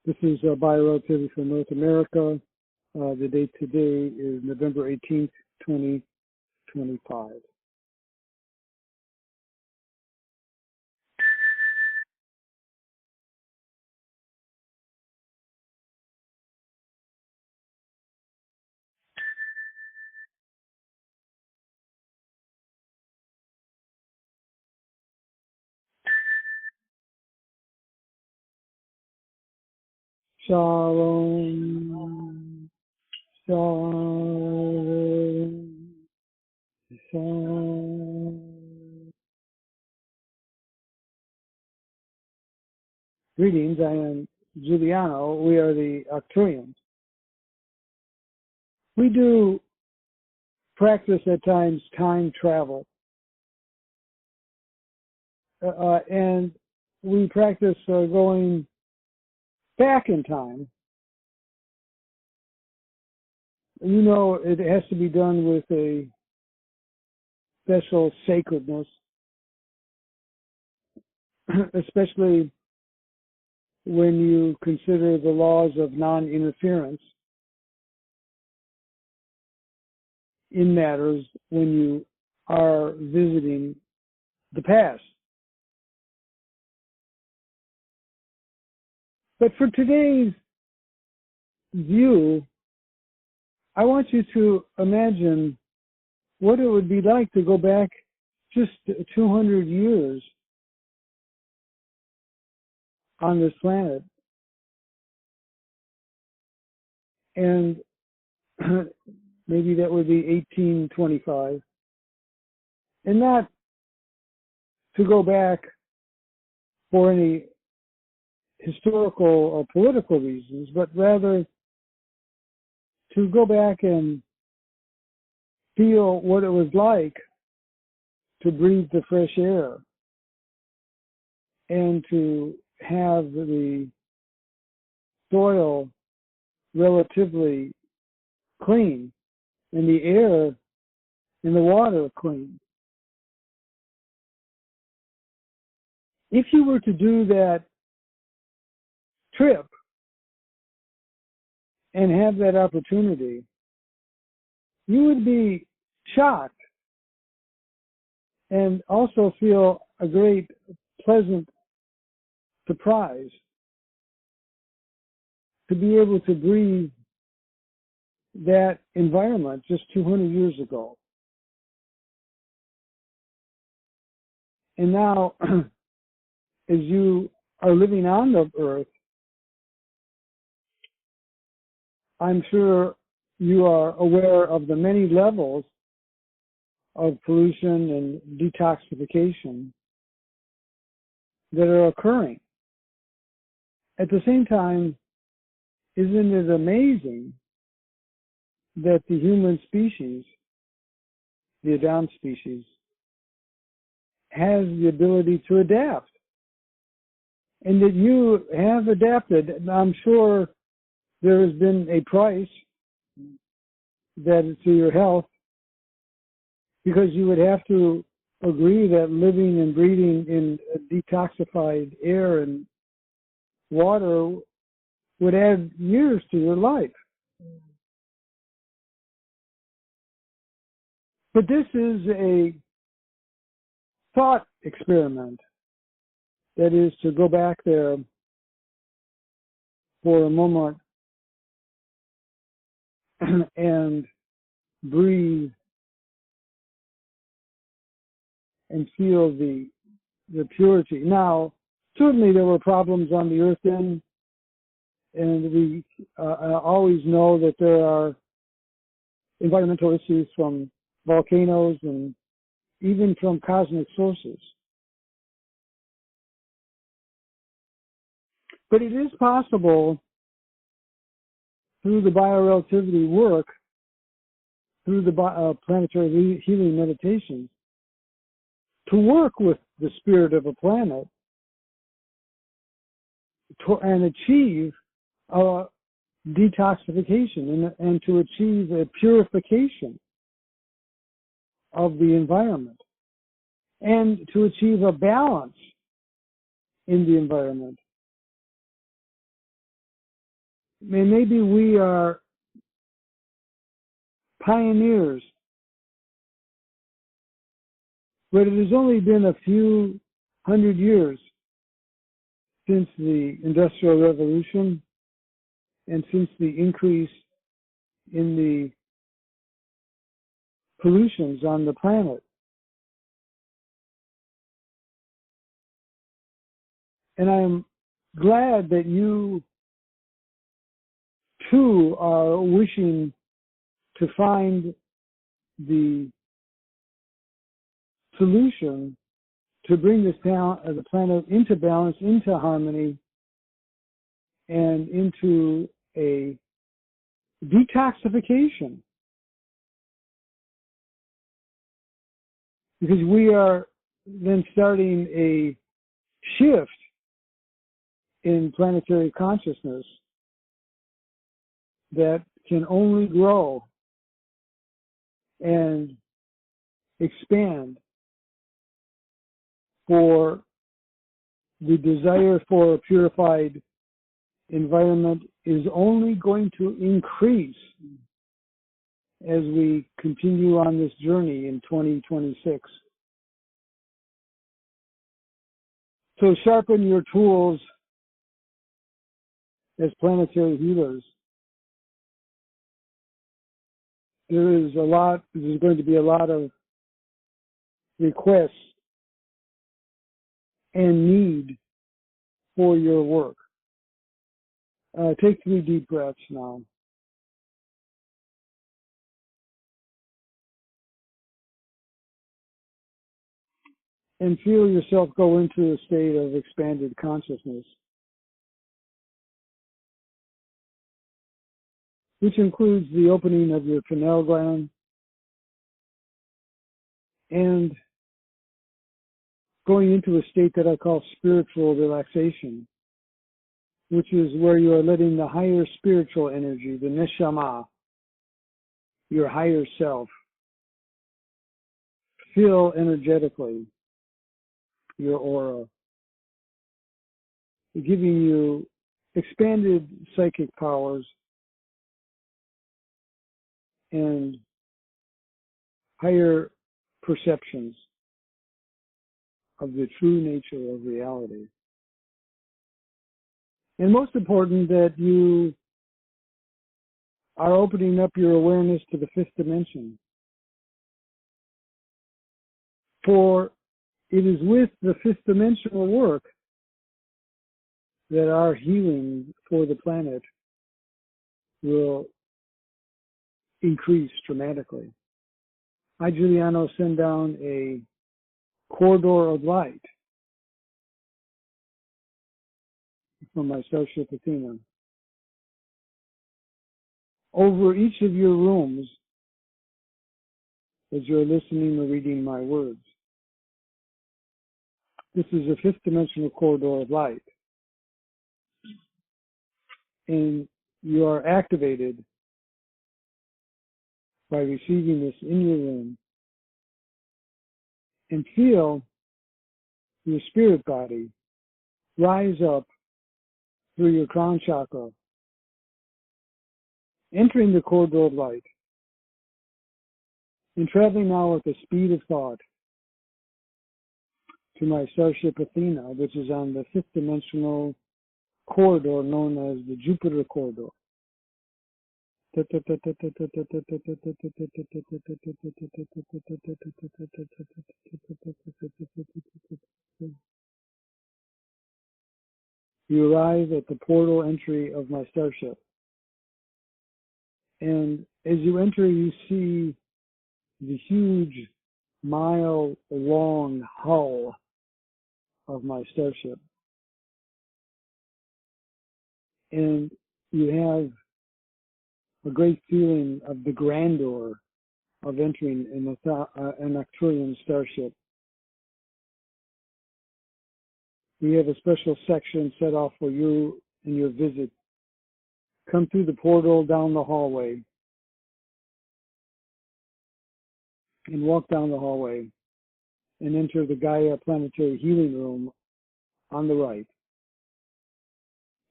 This is Bio-relativity for North America. The date today is November 18th, 2025. Shalom, shalom, shalom. Greetings, I am Giuliano. We are the Arcturians. We do practice at times time travel. And we practice going back in time. You know, it has to be done with a special sacredness, especially when you consider the laws of non-interference in matters when you are visiting the past. But for today's view, I want you to imagine what it would be like to go back just 200 years on this planet. And maybe that would be 1825. And not to go back for any historical or political reasons, but rather to go back and feel what it was like to breathe the fresh air and to have the soil relatively clean and the air and the water clean. If you were to do that trip and have that opportunity, you would be shocked and also feel a great pleasant surprise to be able to breathe that environment just 200 years ago. And now, as you are living on the earth, I'm sure you are aware of the many levels of pollution and detoxification that are occurring. At the same time, isn't it amazing that the human species, the Adam species, has the ability to adapt? And that you have adapted. I'm sure there has been a price that is to your health, because you would have to agree that living and breathing in detoxified air and water would add years to your life. But this is a thought experiment. That is to go back there for a moment and breathe and feel the purity. Now, certainly there were problems on the earth then, and we always know that there are environmental issues from volcanoes and even from cosmic sources. But it is possible through the bio-relativity work, through the planetary healing meditations, to work with the spirit of a planet and achieve detoxification and to achieve a purification of the environment and to achieve a balance in the environment. maybe we are pioneers, but it has only been a few hundred years since the Industrial Revolution and since the increase in the pollutions on the planet. And I'm glad that you too are wishing to find the solution to bring this the planet into balance, into harmony, and into a detoxification. Because we are then starting a shift in planetary consciousness that can only grow and expand, for the desire for a purified environment is only going to increase as we continue on this journey in 2026. So sharpen your tools as planetary healers. There's going to be a lot of requests and need for your work. Take 3 deep breaths now. And feel yourself go into a state of expanded consciousness, which includes the opening of your pineal gland and going into a state that I call spiritual relaxation, which is where you are letting the higher spiritual energy, the neshama, your higher self, fill energetically your aura, giving you expanded psychic powers and higher perceptions of the true nature of reality. And most important, that you are opening up your awareness to the 5th dimension. For it is with the 5th dimensional work that our healing for the planet will increase dramatically. I, Giuliano, send down a corridor of light from my Starship Athena over each of your rooms as you're listening or reading my words. This is a 5th dimensional corridor of light. And you are activated by receiving this in your room, and feel your spirit body rise up through your crown chakra, entering the corridor of light, and traveling now at the speed of thought to my Starship Athena, which is on the 5th dimensional corridor known as the Jupiter corridor. You arrive at the portal entry of my starship. And as you enter, you see the huge mile-long hull of my starship. And you have a great feeling of the grandeur of entering an Arcturian starship. We have a special section set off for you and your visit. Come through the portal down the hallway and walk down the hallway and enter the Gaia Planetary Healing Room on the right.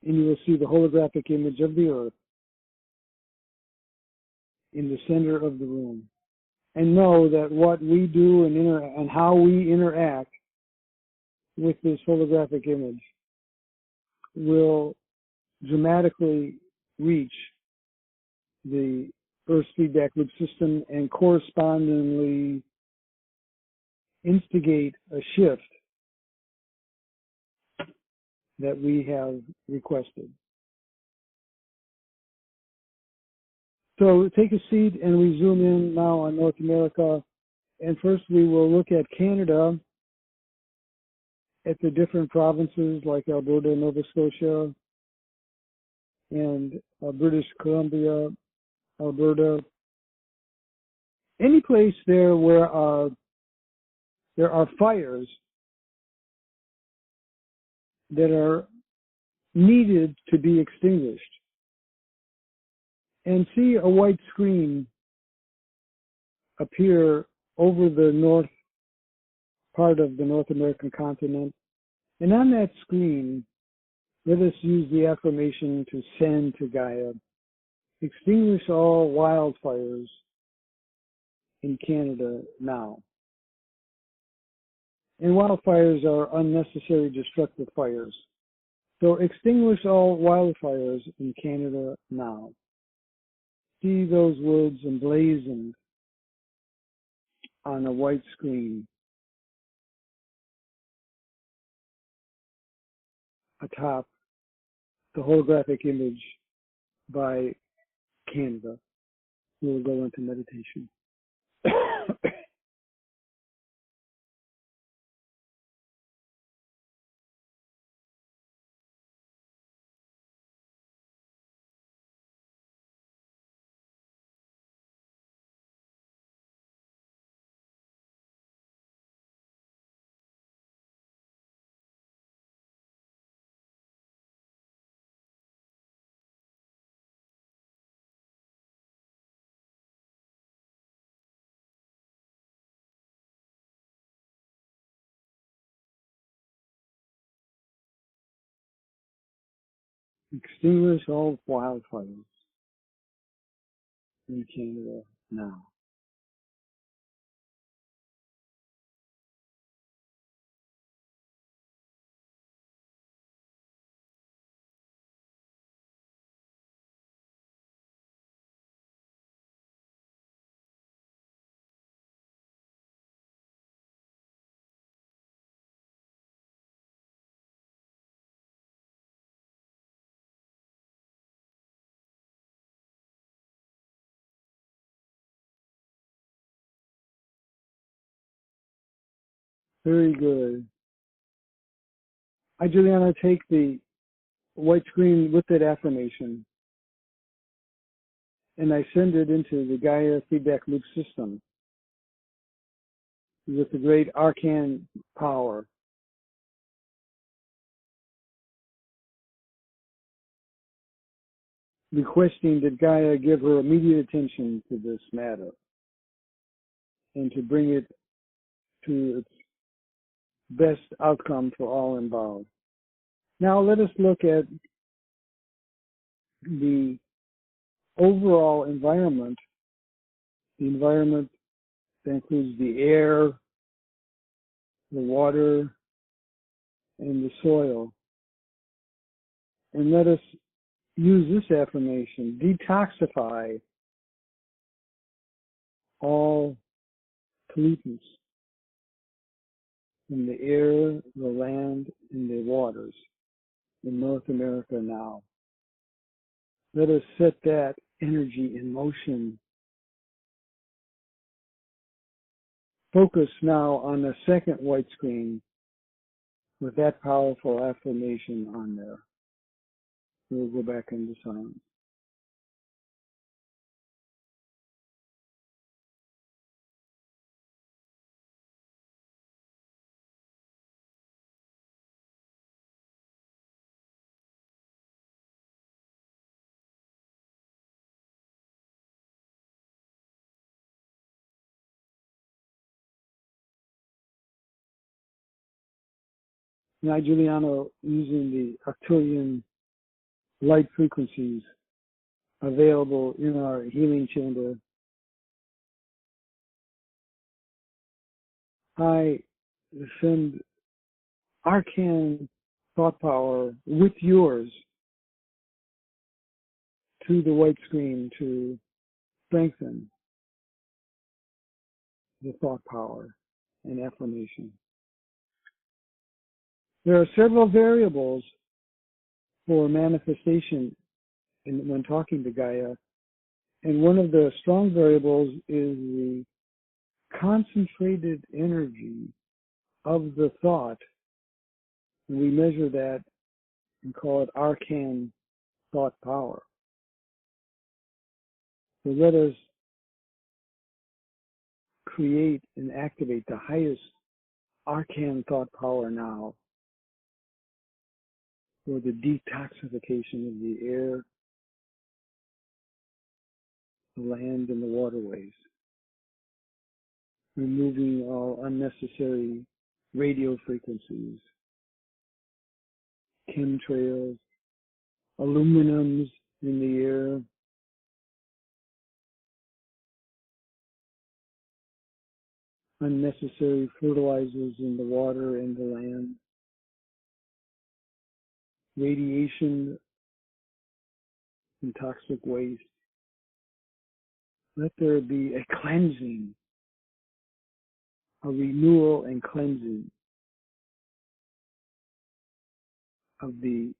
and you will see the holographic image of the Earth in the center of the room. And know that what we do and how we interact with this holographic image will dramatically reach the Earth's feedback loop system and correspondingly instigate a shift that we have requested. So take a seat and we zoom in now on North America. And first we will look at Canada, at the different provinces like Alberta, Nova Scotia, and British Columbia, Alberta. Any place there where there are fires that are needed to be extinguished. And see a white screen appear over the north part of the North American continent. And on that screen, let us use the affirmation to send to Gaia, extinguish all wildfires in Canada now. And wildfires are unnecessary destructive fires. So extinguish all wildfires in Canada now. See those words emblazoned on a white screen atop the holographic image by Canada. We will go into meditation. Extinguish all wildfires in Canada now. Very good. I, Juliana, take the white screen with that affirmation and I send it into the Gaia feedback loop system with the great arcane power. Requesting that Gaia give her immediate attention to this matter and to bring it to its best outcome for all involved. Now let us look at the overall environment, the environment that includes the air, the water, and the soil. And let us use this affirmation, detoxify all pollutants in the air, the land, and the waters in North America now. Let us set that energy in motion. Focus now on the second white screen with that powerful affirmation on there. We'll go back into silence. Now, Giuliano, using the Arcturian light frequencies available in our healing chamber. I send arcane thought power with yours to the white screen to strengthen the thought power and affirmation. There are several variables for manifestation when talking to Gaia, and one of the strong variables is the concentrated energy of the thought. And we measure that and call it arcane thought power. So let us create and activate the highest arcane thought power now for the detoxification of the air, the land, and the waterways, removing all unnecessary radio frequencies, chemtrails, aluminums in the air, unnecessary fertilizers in the water and the land, radiation and toxic waste. Let there be a cleansing, a renewal and cleansing of the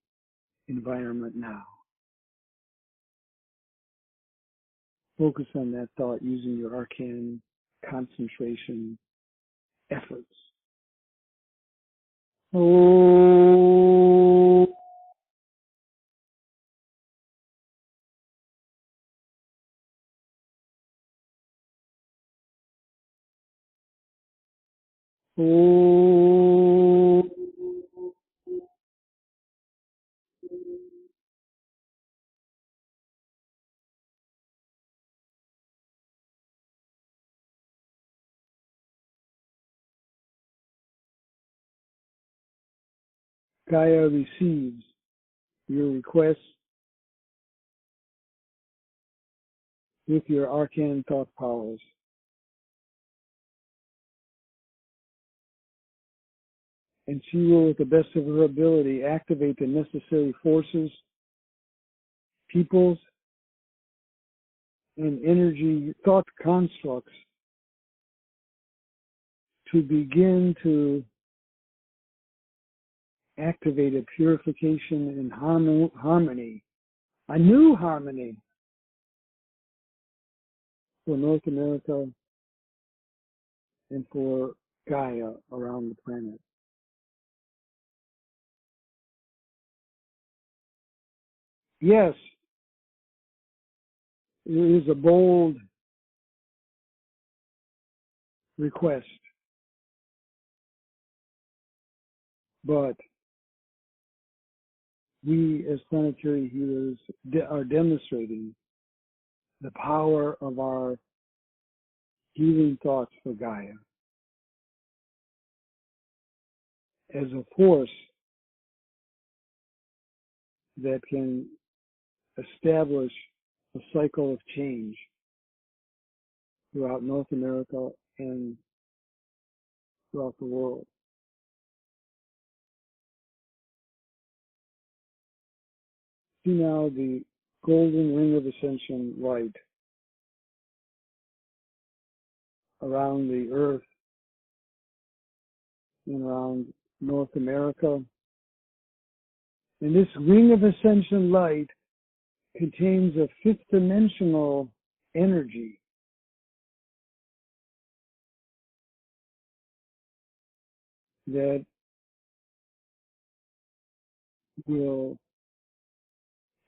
environment now. Focus on that thought using your arcane concentration efforts. Oh. Oh. Gaia receives your request with your arcane thought powers. And she will, with the best of her ability, activate the necessary forces, peoples, and energy thought constructs to begin to activate a purification and harmony, a new harmony for North America and for Gaia around the planet. Yes, it is a bold request, but we as planetary healers are demonstrating the power of our healing thoughts for Gaia as a force that can establish a cycle of change throughout North America and throughout the world. See now the golden ring of ascension light around the earth and around North America. And this ring of ascension light contains a fifth dimensional energy that will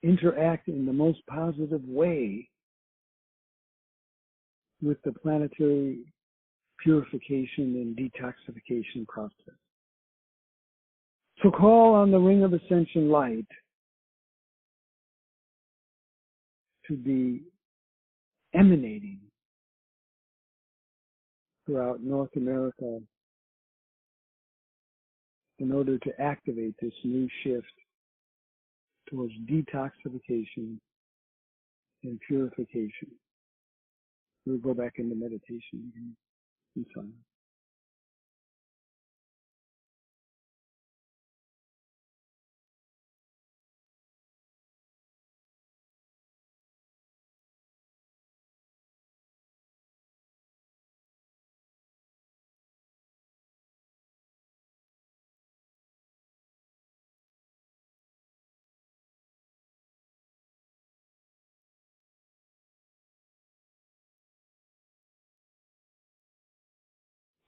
interact in the most positive way with the planetary purification and detoxification process. So call on the ring of ascension light to be emanating throughout North America in order to activate this new shift towards detoxification and purification. We'll go back into meditation again in silence.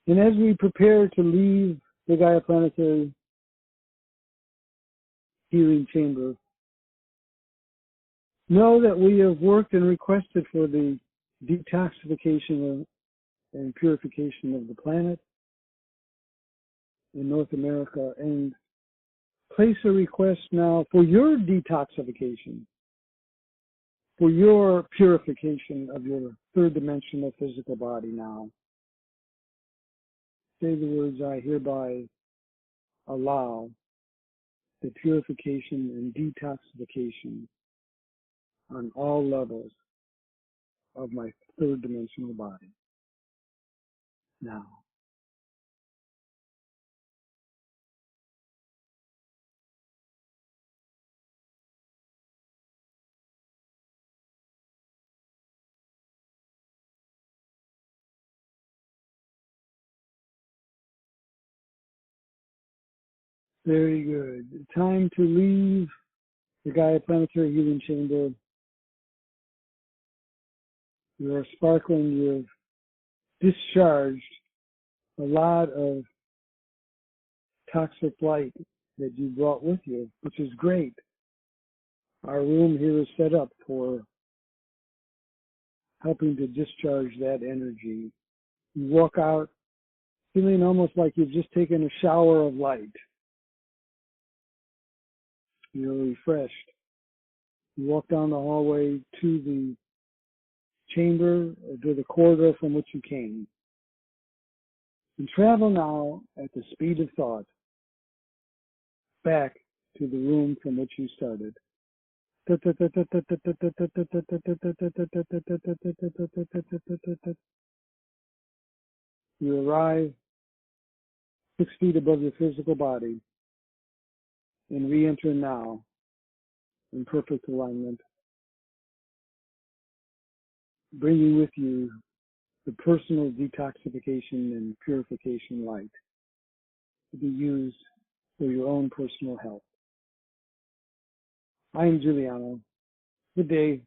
And as we prepare to leave the Gaia Planetary Healing Chamber, know that we have worked and requested for the detoxification and purification of the planet in North America, and place a request now for your detoxification, for your purification of your third dimensional physical body now. Say the words, I hereby allow the purification and detoxification on all levels of my third dimensional body now. Very good. Time to leave the Gaia Planetary Healing Chamber. You are sparkling. You have discharged a lot of toxic light that you brought with you, which is great. Our room here is set up for helping to discharge that energy. You walk out feeling almost like you've just taken a shower of light. You're refreshed. You walk down the hallway to the chamber, to the corridor from which you came. And travel now at the speed of thought back to the room from which you started. You arrive 6 feet above your physical body and re-enter now in perfect alignment, bringing with you the personal detoxification and purification light to be used for your own personal health. I am Giuliano. Good day.